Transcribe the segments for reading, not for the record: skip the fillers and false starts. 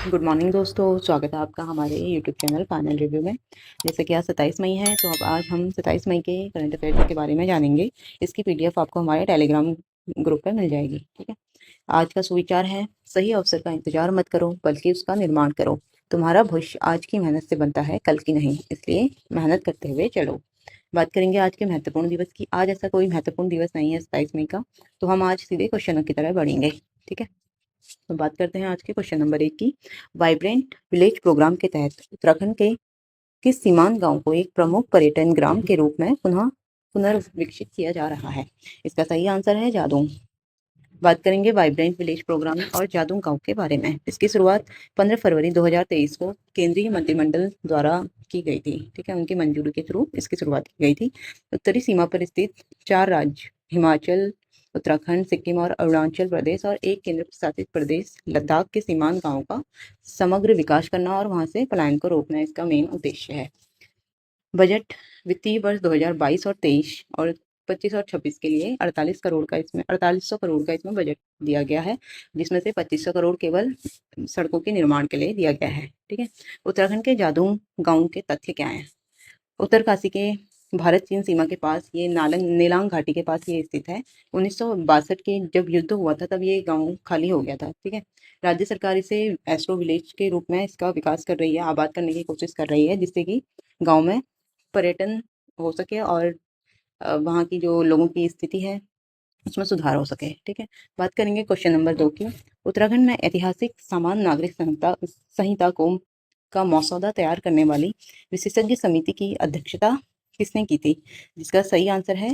Good morning दोस्तों, स्वागत है आपका हमारे यूट्यूब चैनल फाइनल रिव्यू में। जैसे कि आज 27 मई है, तो अब आज हम 27 मई के करंट अफेयर्स के बारे में जानेंगे। इसकी पीडीएफ आपको हमारे टेलीग्राम ग्रुप पे मिल जाएगी। ठीक है। आज का सुविचार है, सही अवसर का इंतजार मत करो बल्कि उसका निर्माण करो। तुम्हारा भविष्य आज की मेहनत से बनता है, कल की नहीं, इसलिए मेहनत करते हुए चलो। बात करेंगे आज के महत्वपूर्ण दिवस की। आज ऐसा कोई महत्वपूर्ण दिवस नहीं है 27 मई का, तो हम आज सीधे क्वेश्चनों की तरह बढ़ेंगे। ठीक है। तो बात करते हैं आज के क्वेश्चन नंबर 1 की। वाइब्रेंट विलेज प्रोग्राम के तहत उत्तराखंड के किस सीमांत गांव को एक प्रमुख पर्यटन ग्राम के रूप में पुनर्विकसित किया जा रहा है? इसका सही आंसर है जादूंग। बात करेंगे वाइब्रेंट विलेज प्रोग्राम और जादूंग गांव के बारे में। इसकी शुरुआत 15 फरवरी 2023 को केंद्रीय मंत्रिमंडल द्वारा की गई थी। ठीक है, उनकी मंजूरी के थ्रू इसकी शुरुआत की गई थी। उत्तरी सीमा पर स्थित 4 राज्य हिमाचल, उत्तराखंड, सिक्किम और अरुणाचल प्रदेश और एक केंद्र शासित प्रदेश लद्दाख के सीमांत गांवों का समग्र विकास करना और वहां से पलायन को रोकना इसका मेन उद्देश्य है। बजट वित्तीय वर्ष 2022 और 23 और 25 और 26 के लिए 4800 करोड़ का इसमें बजट दिया गया है, जिसमें से 2500 करोड़ केवल सड़कों के निर्माण के लिए दिया गया है। ठीक है। उत्तराखंड के जादूंग गांव के तथ्य क्या हैं? उत्तरकाशी के भारत चीन सीमा के पास ये नेलांग घाटी के पास ये स्थित है। 1962 के जब युद्ध हुआ था तब ये गांव खाली हो गया था। ठीक है। राज्य सरकार इसे एस्ट्रो विलेज के रूप में इसका विकास कर रही है, आबाद करने की कोशिश कर रही है, जिससे कि गांव में पर्यटन हो सके और वहाँ की जो लोगों की स्थिति है उसमें सुधार हो सके। ठीक है। बात करेंगे क्वेश्चन नंबर 2 की। उत्तराखंड में ऐतिहासिक सामान्य नागरिक संहिता संहिता को का मसौदा तैयार करने वाली विशेषज्ञ समिति की अध्यक्षता किसने की थी? जिसका सही आंसर है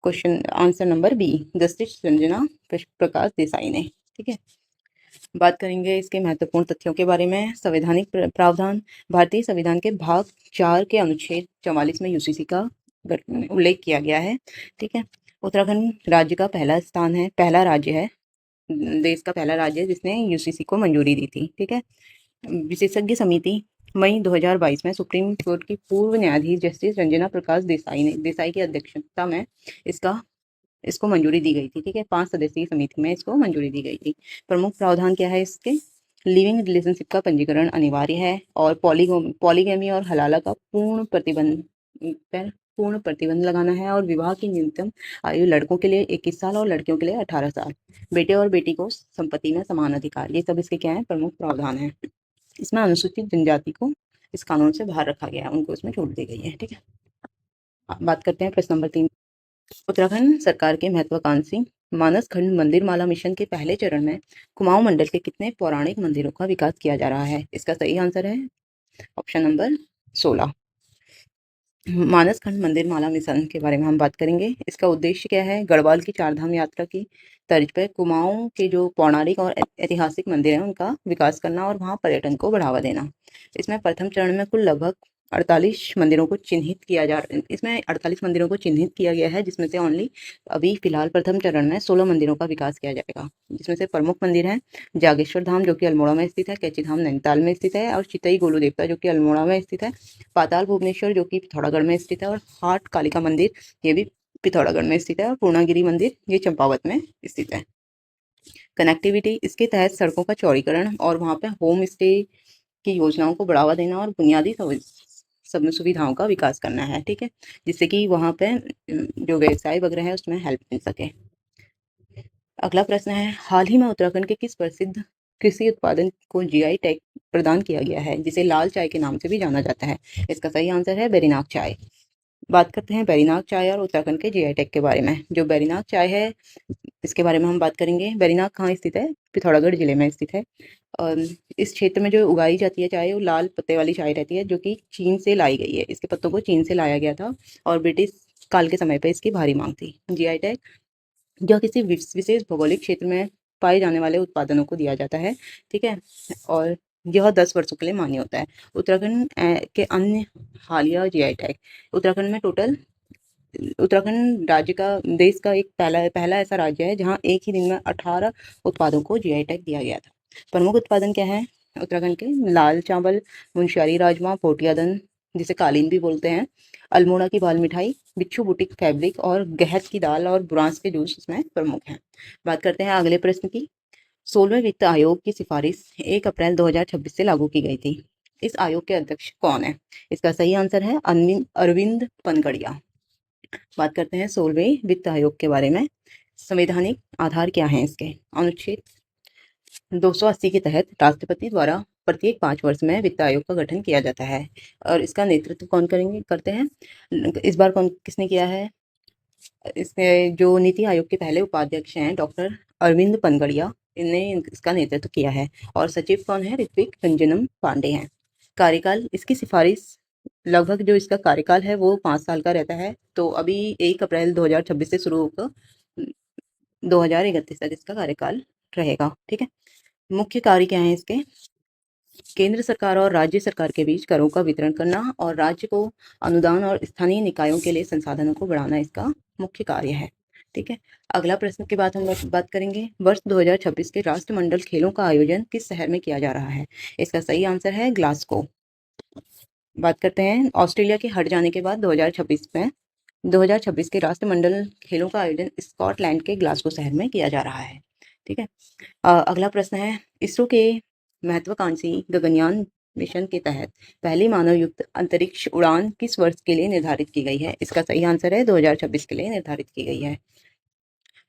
question answer number B, justice Ranjana Prakash Desai ने। ठीक है। बात करेंगे इसके महत्वपूर्ण तथ्यों के बारे में। संवैधानिक प्रावधान। भारतीय संविधान के भाग 4 के अनुच्छेद 44 में यूसीसी का उल्लेख किया गया है। ठीक है। उत्तराखंड राज्य का पहला राज्य है, देश का पहला राज्य है जिसने यूसीसी को मंजूरी दी थी। ठीक है। विशेषज्ञ समिति मई 2022 में सुप्रीम कोर्ट की पूर्व न्यायाधीश जस्टिस रंजना प्रकाश देसाई की अध्यक्षता में इसको मंजूरी दी गई थी। ठीक है। 5 सदस्यीय समिति में इसको मंजूरी दी गई थी। प्रमुख प्रावधान क्या है इसके? लिविंग रिलेशनशिप का पंजीकरण अनिवार्य है और पॉलीगैमी और हलाला का पूर्ण प्रतिबंध लगाना है और विवाह की न्यूनतम आयु लड़कों के लिए 21 साल और लड़कियों के लिए 18 साल। बेटे और बेटी को संपत्ति में समान अधिकार। ये सब इसके क्या है? प्रमुख प्रावधान है। इसमें अनुसूचित जनजाति को इस कानून से बाहर रखा गया है, उनको इसमें छूट दी गई है। ठीक है। बात करते हैं प्रश्न नंबर 3। उत्तराखंड सरकार के महत्वाकांक्षी मानस खंड मंदिर माला मिशन के पहले चरण में कुमाऊं मंडल के कितने पौराणिक मंदिरों का विकास किया जा रहा है? इसका सही आंसर है ऑप्शन नंबर 16। मानस खंड मंदिर माला मिशन के बारे में हम बात करेंगे। इसका उद्देश्य क्या है? गढ़वाल की 4 धाम यात्रा की तर्ज पर कुमाऊं के जो पौराणिक और ऐतिहासिक मंदिर हैं उनका विकास करना और वहां पर्यटन को बढ़ावा देना। इसमें प्रथम चरण में कुल लगभग 48 मंदिरों को चिन्हित किया गया है, जिसमें से अभी फिलहाल प्रथम चरण में 16 मंदिरों का विकास किया जाएगा, जिसमें से प्रमुख मंदिर हैं जागेश्वर धाम जो कि अल्मोड़ा में स्थित है, कैची धाम नैनीताल में स्थित है और चितई गोलू देवता जो कि अल्मोड़ा में स्थित है, पाताल भुवनेश्वर जो कि पिथौरागढ़ में स्थित है और हाट कालिका मंदिर ये भी पिथौरागढ़ में स्थित है और पूर्णागिरी मंदिर ये चंपावत में स्थित है। कनेक्टिविटी। इसके तहत सड़कों का चौड़ीकरण और वहाँ पे होम स्टे की योजनाओं को बढ़ावा देना और बुनियादी सब सुविधाओं का विकास करना है। ठीक है। जिससे कि वहाँ पे जो व्यवसाय वगैरह है उसमें हेल्प मिल सके। अगला प्रश्न है, हाल ही में उत्तराखंड के किस प्रसिद्ध कृषि उत्पादन को जीआई टैग प्रदान किया गया है जिसे लाल चाय के नाम से भी जाना जाता है? इसका सही आंसर है बेरीनाग चाय। बात करते हैं बेरीनाग चाय और उत्तराखंड के जीआई टैग के बारे में। जो बेरीनाग चाय है इसके बारे में हम बात करेंगे। बेरीनाग कहाँ स्थित है? पिथौरागढ़ जिले में स्थित है। और इस क्षेत्र में जो उगाई जाती है चाय वो लाल पत्ते वाली चाय रहती है जो कि चीन से लाई गई है। इसके पत्तों को चीन से लाया गया था और ब्रिटिश काल के समय पर इसकी भारी मांग थी। जीआई टैग यह किसी विशेष भौगोलिक क्षेत्र में पाए जाने वाले उत्पादनों को दिया जाता है। ठीक है। और यह 10 वर्षों के लिए मान्य होता है। उत्तराखंड के अन्य हालिया जीआई टैग। उत्तराखंड राज्य का देश का एक पहला ऐसा राज्य है जहां एक ही दिन में 18 उत्पादों को जीआई टैग दिया गया था। प्रमुख उत्पादन क्या है उत्तराखंड के? लाल चावल, मुनस्यारी राजमा, पोटिया दन जिसे कालीन भी बोलते हैं, अल्मोड़ा की बाल मिठाई, बिच्छू बुटीक फैब्रिक और गहत की दाल और बुरांस के जूस इसमें प्रमुख हैं। बात करते हैं अगले प्रश्न की। 16वें वित्त आयोग की सिफारिश 1 अप्रैल 2026 से लागू की गई थी। इस आयोग के अध्यक्ष कौन है? इसका सही आंसर है अरविंद पनगड़िया। बात करते हैं 16वें वित्त आयोग के बारे में। संवैधानिक आधार क्या है इसके? अनुच्छेद 280 के तहत राष्ट्रपति द्वारा प्रत्येक 5 वर्ष में वित्त आयोग का गठन किया जाता है और इसका नेतृत्व कौन करते हैं? इस बार किसने किया है? इसके जो नीति आयोग के पहले उपाध्यक्ष हैं डॉक्टर अरविंद पनगड़िया, इनने इसका नेतृत्व किया है। और सचिव कौन है? ऋत्विक रंजनम पांडे हैं। कार्यकाल, इसकी सिफारिश लगभग जो इसका कार्यकाल है वो 5 साल का रहता है। तो अभी 1 अप्रैल 2026 से शुरू होकर 2031 तक इसका कार्यकाल रहेगा। ठीक है। मुख्य कार्य क्या है इसके? केंद्र सरकार और राज्य सरकार के बीच करों का वितरण करना और राज्य को अनुदान और स्थानीय निकायों के लिए संसाधनों को बढ़ाना इसका मुख्य कार्य है। ठीक है। अगला प्रश्न के बाद हम बात करेंगे, वर्ष 2026 के राष्ट्रमंडल खेलों का आयोजन किस शहर में किया जा रहा है? इसका सही आंसर है ग्लासगो। बात करते हैं ऑस्ट्रेलिया के हट जाने के बाद 2026 के राष्ट्रमंडल खेलों का आयोजन स्कॉटलैंड के ग्लासगो शहर में किया जा रहा है। ठीक है। अगला प्रश्न है, इसरो के महत्वाकांक्षी गगनयान मिशन के तहत पहली मानव युक्त अंतरिक्ष उड़ान किस वर्ष के लिए निर्धारित की गई है? इसका सही आंसर है 2026 के लिए निर्धारित की गई है।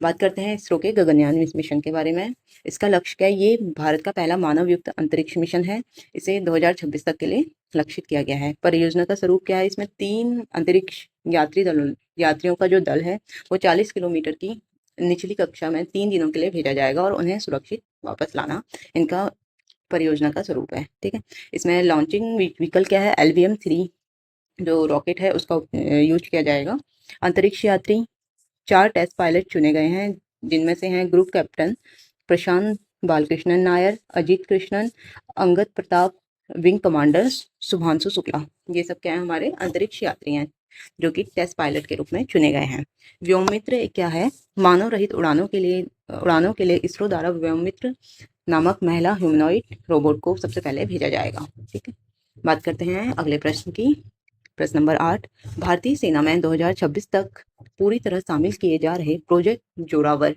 बात करते हैं इसरो के गगनयान मिशन के बारे में। इसका लक्ष्य क्या है? ये भारत का पहला मानव युक्त अंतरिक्ष मिशन है। इसे 2026 तक के लिए लक्षित किया गया है। परियोजना का स्वरूप क्या है? इसमें 3 अंतरिक्ष यात्रियों का जो दल है वो 40 किलोमीटर की निचली कक्षा में 3 दिनों के लिए भेजा जाएगा और उन्हें सुरक्षित वापस लाना इनका परियोजना का स्वरूप है। ठीक है। इसमें लॉन्चिंग व्हीकल क्या है? LVM-3 जो रॉकेट है उसका यूज किया जाएगा। अंतरिक्ष यात्री 4 टेस्ट पायलट चुने गए हैं, जिनमें से हैं ग्रुप कैप्टन प्रशांत बालकृष्णन नायर, अजीत कृष्णन, अंगद प्रताप, विंग कमांडर शुभांशु शुक्ला। ये सब क्या है? हमारे अंतरिक्ष यात्री हैं जो कि टेस्ट पायलट के रूप में चुने गए हैं। व्योममित्र क्या है? मानव रहित उड़ानों के लिए इसरो द्वारा व्योममित्र नामक महिला ह्यूमनॉइड रोबोट को सबसे पहले भेजा जाएगा। ठीक है। बात करते हैं अगले प्रश्न की। प्रश्न नंबर 8, भारतीय सेना में 2026 तक पूरी तरह शामिल किए जा रहे प्रोजेक्ट जोरावर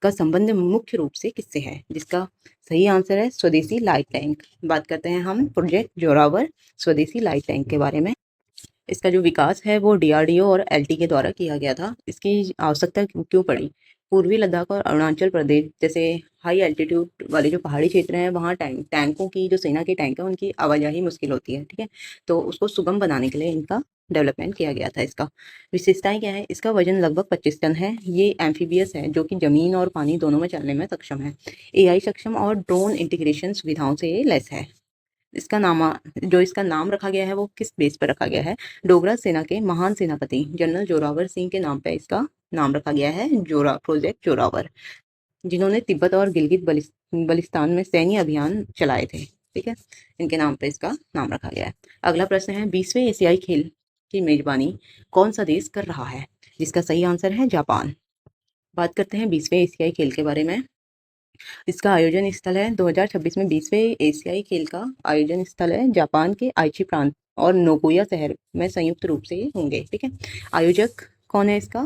का संबंध मुख्य रूप से किससे है? जिसका सही आंसर है स्वदेशी लाइट टैंक। बात करते हैं हम प्रोजेक्ट जोरावर स्वदेशी लाइट टैंक के बारे में। इसका जो विकास है वो DRDO और LT के द्वारा किया गया था। इसकी आवश्यकता क्यों पड़ी? पूर्वी लद्दाख और अरुणाचल प्रदेश जैसे हाई एल्टीट्यूड वाले जो पहाड़ी क्षेत्र हैं वहाँ टैंकों की, जो सेना के टैंक है उनकी आवाजाही मुश्किल होती है। ठीक है। तो उसको सुगम बनाने के लिए इनका डेवलपमेंट किया गया था। इसका विशेषताएं क्या है? इसका वजन लगभग 25 टन है। ये एम्फीबियस है जो कि जमीन और पानी दोनों में चलने में सक्षम है। AI सक्षम और ड्रोन इंटीग्रेशन सुविधाओं से ये लैस है। इसका नाम रखा गया है वो किस बेस पर रखा गया है? डोगरा सेना के महान सेनापति जनरल जोरावर सिंह के नाम पर इसका नाम रखा गया है, प्रोजेक्ट जोरावर, जिन्होंने तिब्बत और गिलगित बलिस्तान में सैन्य अभियान चलाए थे। ठीक है। इनके नाम पे इसका नाम रखा गया है। अगला प्रश्न है, 20वें एशियाई खेल की मेजबानी कौन सा देश कर रहा है? जिसका सही आंसर है जापान। बात करते हैं 20वें एशियाई खेल के बारे में। इसका आयोजन स्थल है 2026 में 20वें एशियाई खेल का आयोजन स्थल है जापान के आइची प्रांत और नोगोया शहर में संयुक्त रूप से होंगे। ठीक है। आयोजक कौन है इसका?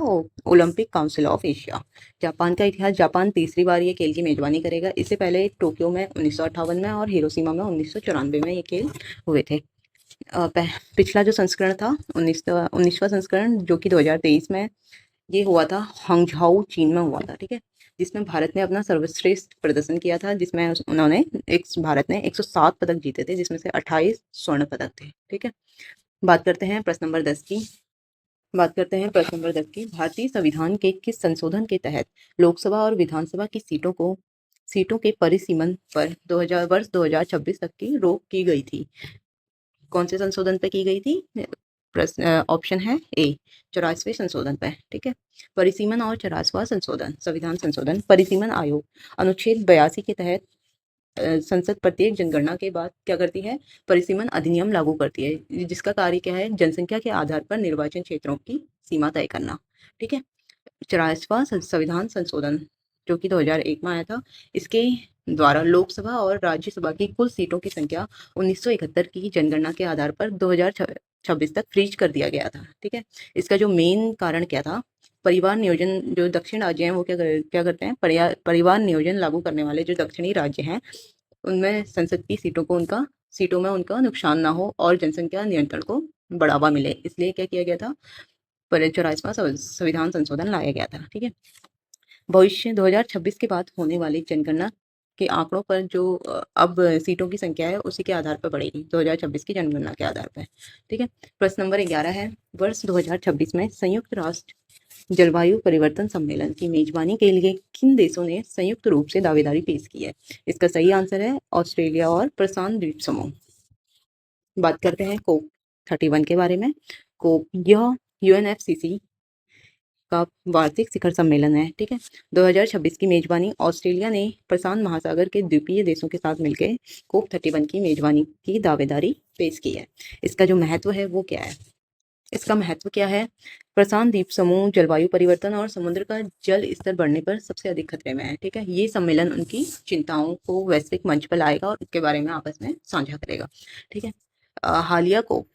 Olympic council of Asia. Japan का इतिहास, जापान तीसरी बार ये खेल की मेजबानी करेगा। इससे पहले टोक्यो में 1958 में और हिरोशिमा में 1994 में ये खेल हुए थे। पिछला जो संस्करण था 19वां संस्करण जो कि 2023 में ये हुआ था, हंगझाऊ चीन में हुआ था। ठीक है। जिसमें भारत ने अपना सर्वश्रेष्ठ प्रदर्शन किया था, जिसमें भारत ने 107 पदक जीते थे, जिसमें से 28 स्वर्ण पदक थे। ठीक है। बात करते हैं प्रश्न नंबर 10 की। भारतीय संविधान के किस संशोधन के तहत लोकसभा और विधानसभा की सीटों के परिसीमन पर वर्ष 2026 तक की रोक की गई थी? कौन से संशोधन पे की गई थी? प्रश्न ऑप्शन है ए 84वें संशोधन पे। ठीक है। परिसीमन और 84वां संशोधन, संविधान संशोधन। परिसीमन आयोग अनुच्छेद 82 के तहत संसद प्रत्येक जनगणना के बाद क्या करती है? परिसीमन अधिनियम लागू करती है, जिसका कार्य क्या है? जनसंख्या के आधार पर निर्वाचन क्षेत्रों की सीमा तय करना। ठीक है। 84वां संविधान संशोधन जो कि 2001 में आया था, इसके द्वारा लोकसभा और राज्यसभा की कुल सीटों की संख्या 1971 की जनगणना के आधार पर 2026 तक फ्रीज कर दिया गया था। ठीक है। इसका जो मेन कारण क्या था? परिवार नियोजन जो दक्षिण राज्य हैं वो क्या करते हैं, परिवार नियोजन लागू करने वाले जो दक्षिणी राज्य हैं उनमें संसद की सीटों में उनका नुकसान ना हो और जनसंख्या नियंत्रण को बढ़ावा मिले, इसलिए क्या किया गया था, 84वां संविधान संशोधन लाया गया था। ठीक है, भविष्य 2026 के बाद होने वाली जनगणना के आंकड़ों पर जो अब सीटों की संख्या है उसी के आधार पर बढ़ेगी, 2026 की जनगणना के आधार पर। ठीक है, प्रश्न नंबर 11 है, वर्ष 2026 में संयुक्त राष्ट्र जलवायु परिवर्तन सम्मेलन की मेजबानी के लिए किन देशों ने संयुक्त रूप से दावेदारी पेश की है? इसका सही आंसर है ऑस्ट्रेलिया और प्रशांत द्वीप समूह। बात करते हैं कोप 31 के बारे में। कोप यह यूएनएफसीसी का वार्षिक शिखर सम्मेलन है। ठीक है, 2026 की मेजबानी ऑस्ट्रेलिया ने प्रशांत महासागर के द्वीपीय देशों के साथ मिलकर कोप 31 की मेजबानी की दावेदारी पेश की है। इसका जो महत्व है वो क्या है? इसका महत्व क्या है? प्रशांत द्वीप समूह जलवायु परिवर्तन और समुद्र का जल स्तर बढ़ने पर सबसे अधिक खतरे में है। ठीक है, ये सम्मेलन उनकी चिंताओं को वैश्विक मंच पर लाएगा और उसके बारे में आपस में साझा करेगा। ठीक है, हालिया कोप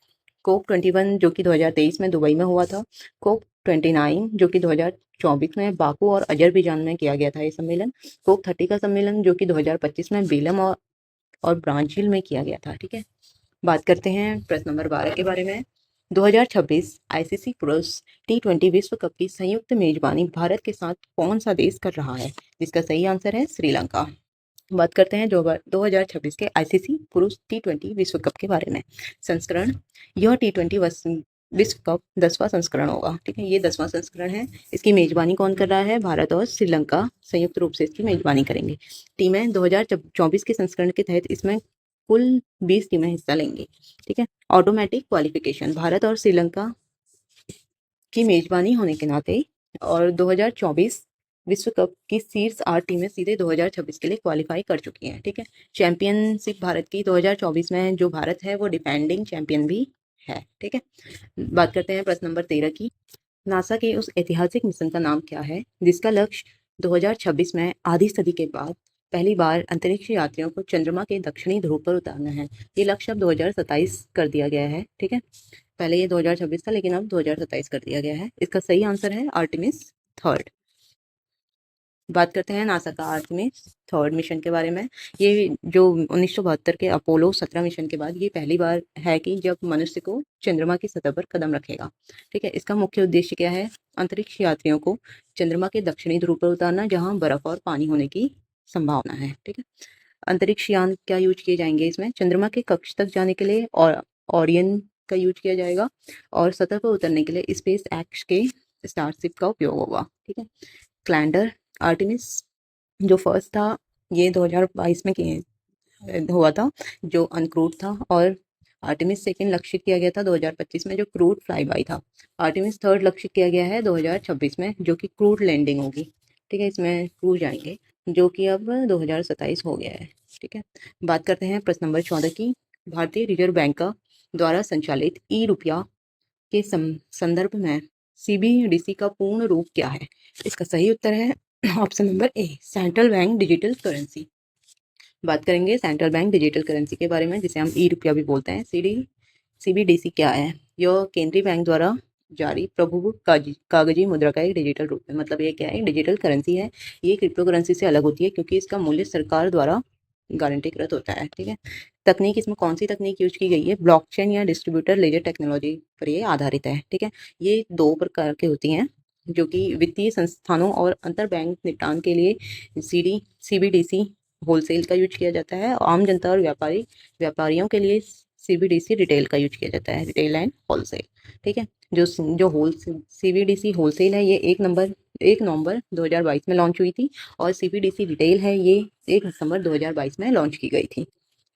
21 जो कि 2023 में दुबई में हुआ था, कोप 29 जो कि 2024 में बाकू और अजरबैजान में किया गया था ये सम्मेलन, कोप 30 का सम्मेलन जो कि 2025 में बेलम और ब्राजील में किया गया था। ठीक है, बात करते हैं प्रश्न नंबर 12 के बारे में। 2026 आईसीसी पुरुष T20 विश्व कप की संयुक्त मेजबानी भारत के साथ कौन सा देश कर रहा है? जिसका सही आंसर है श्रीलंका। बात करते हैं 2026 के आईसीसी पुरुष T20 विश्व कप के बारे में। संस्करण, यह T20 विश्व कप 10वां संस्करण होगा। ठीक है, ये 10वां संस्करण है। इसकी मेजबानी कौन कर रहा है? भारत और श्रीलंका संयुक्त रूप से इसकी मेजबानी करेंगे। टीमें 2024 के संस्करण के तहत इसमें कुल 20 टीमें हिस्सा लेंगी। ठीक है, ऑटोमेटिक क्वालिफिकेशन, भारत और श्रीलंका की मेजबानी होने के नाते और 2024 विश्व कप की शीर्ष 8 टीमें सीधे 2026 के लिए क्वालिफाई कर चुकी हैं। ठीक है, चैंपियनशिप भारत की 2024 में जो भारत है वो डिफेंडिंग चैंपियन भी है। ठीक है, बात करते हैं प्रश्न नंबर 13 की। नासा के उस ऐतिहासिक मिशन का नाम क्या है जिसका लक्ष्य 2026 में आधी सदी के बाद पहली बार अंतरिक्ष यात्रियों को चंद्रमा के दक्षिणी ध्रुव पर उतारना है? ये लक्ष्य अब 2027 कर दिया गया है। ठीक है, पहले ये 2026 था लेकिन अब 2027 कर दिया गया है। इसका सही आंसर है आर्टेमिस 3। बात करते हैं नासा का आर्टेमिस 3 मिशन के बारे में। ये जो 1972 के अपोलो 17 मिशन के बाद ये पहली बार है कि जब मनुष्य को चंद्रमा की सतह पर कदम रखेगा। ठीक है, इसका मुख्य उद्देश्य क्या है? अंतरिक्ष यात्रियों को चंद्रमा के दक्षिणी ध्रुव पर उतारना जहाँ बर्फ और पानी होने की संभावना है। ठीक है, अंतरिक्ष यान क्या यूज किए जाएंगे इसमें? चंद्रमा के कक्ष तक जाने के लिए और ओरियन का यूज किया जाएगा और सतह पर उतरने के लिए स्पेस एक्स के स्टारशिप का उपयोग होगा। ठीक है, कैलेंडर आर्टेमिस जो फर्स्ट था ये 2022 में हुआ था जो अनक्रूड था, और आर्टेमिस सेकेंड लक्षित किया गया था 2025 में जो क्रूड फ्लाई बाई था। आर्टेमिस 3 लक्षित किया गया है 2026 में जो कि क्रूड लैंडिंग होगी। ठीक है, इसमें क्रूज जाएंगे जो कि अब 2027 हो गया है। ठीक है, बात करते हैं प्रश्न नंबर 14 की। भारतीय रिजर्व बैंक का द्वारा संचालित ई रुपया के संदर्भ में सीबीडीसी का पूर्ण रूप क्या है? इसका सही उत्तर है option number A, central bank digital currency. बात करेंगे सेंट्रल बैंक डिजिटल करेंसी के बारे में जिसे हम ई रुपया भी बोलते हैं। सीबीडीसी क्या है? यह केंद्रीय बैंक द्वारा जारी प्रभु कागजी मुद्रा का एक डिजिटल रूप है। मतलब ये क्या है? डिजिटल करेंसी है। ये क्रिप्टो करेंसी से अलग होती है क्योंकि इसका मूल्य सरकार द्वारा गारंटीकृत होता है। ठीक है, तकनीक इसमें कौन सी तकनीक यूज की गई है? ब्लॉकचेन या डिस्ट्रीब्यूटर लेजर टेक्नोलॉजी पर ये आधारित है। ठीक है, ये 2 प्रकार की होती हैं जो कि वित्तीय संस्थानों और अंतर बैंक निपटान के लिए सीबीडीसी होलसेल का यूज किया जाता है, और आम जनता और व्यापारियों के लिए सीबीडीसी रिटेल का यूज किया जाता है, रिटेल एंड होलसेल। ठीक है, जो होलसेल सीबीडीसी होलसेल है ये 1 नवंबर 2022 में लॉन्च हुई थी, और सीबीडीसी रिटेल है ये 1 दिसंबर 2022 में लॉन्च की गई थी।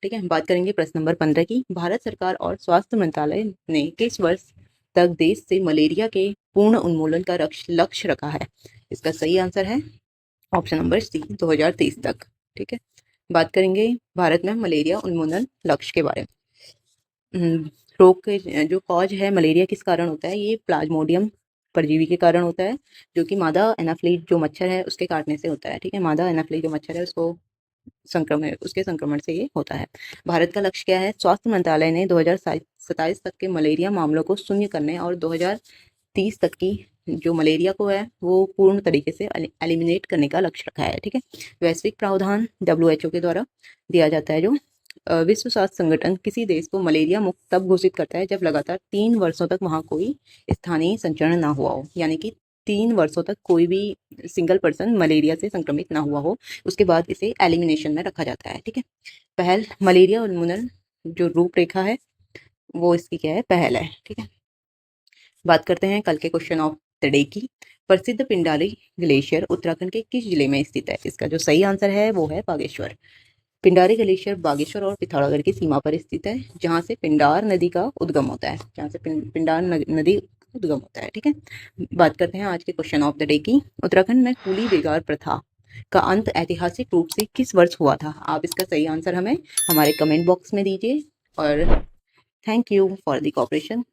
ठीक है, बात करेंगे प्रश्न नंबर 15 की। भारत सरकार और स्वास्थ्य मंत्रालय ने किस वर्ष तक देश से मलेरिया के पूर्ण उन्मूलन का लक्ष्य रखा है? इसका सही आंसर है ऑप्शन नंबर सी, 2030 तक। ठीक है, बात करेंगे भारत में मलेरिया उन्मूलन लक्ष्य के बारे में। रोग के जो कॉज है मलेरिया किस कारण होता है? ये प्लाज्मोडियम परजीवी के कारण होता है जो कि मादा एनाफ्लीज जो मच्छर है उसके काटने से होता है। ठीक है, मादा एनाफ्लीज जो मच्छर है उसके संक्रमण से ये होता है। भारत का लक्ष्य क्या है? स्वास्थ्य मंत्रालय ने 2027 तक के मलेरिया मामलों को शून्य करने और 2030 तक की जो मलेरिया को है वो पूर्ण तरीके से एलिमिनेट करने का लक्ष्य रखा है। ठीक है, वैश्विक प्रावधान WHO के द्वारा दिया जाता है। जो विश्व स्वास्थ्य संगठन किसी देश को मलेरिया मुक्त तब घोषित करता है जब लगातार 3 वर्षों तक वहाँ कोई स्थानीय संचरण ना हुआ हो, यानी कि 3 वर्षों तक कोई भी सिंगल पर्सन मलेरिया से संक्रमित ना हुआ हो, उसके बाद इसे एलिमिनेशन में रखा जाता है। ठीक है, पहल मलेरिया उन्मूलन जो रूपरेखा है वो इसकी क्या है, पहल है। ठीक है, बात करते हैं कल के क्वेश्चन ऑफ द डे की। प्रसिद्ध पिंडारी ग्लेशियर उत्तराखंड के किस जिले में स्थित है? इसका जो सही आंसर है वो है बागेश्वर। पिंडारी ग्लेशियर बागेश्वर और पिथौरागढ़ की सीमा पर स्थित है, जहाँ से पिंडार नदी का उद्गम होता है, जहाँ से पिंडार नदी उद्गम होता है। ठीक है, बात करते हैं आज के क्वेश्चन ऑफ द डे की। उत्तराखंड में कूली बेगार प्रथा का अंत ऐतिहासिक रूप से किस वर्ष हुआ था? आप इसका सही आंसर हमें हमारे कमेंट बॉक्स में दीजिए। और thank you for the cooperation.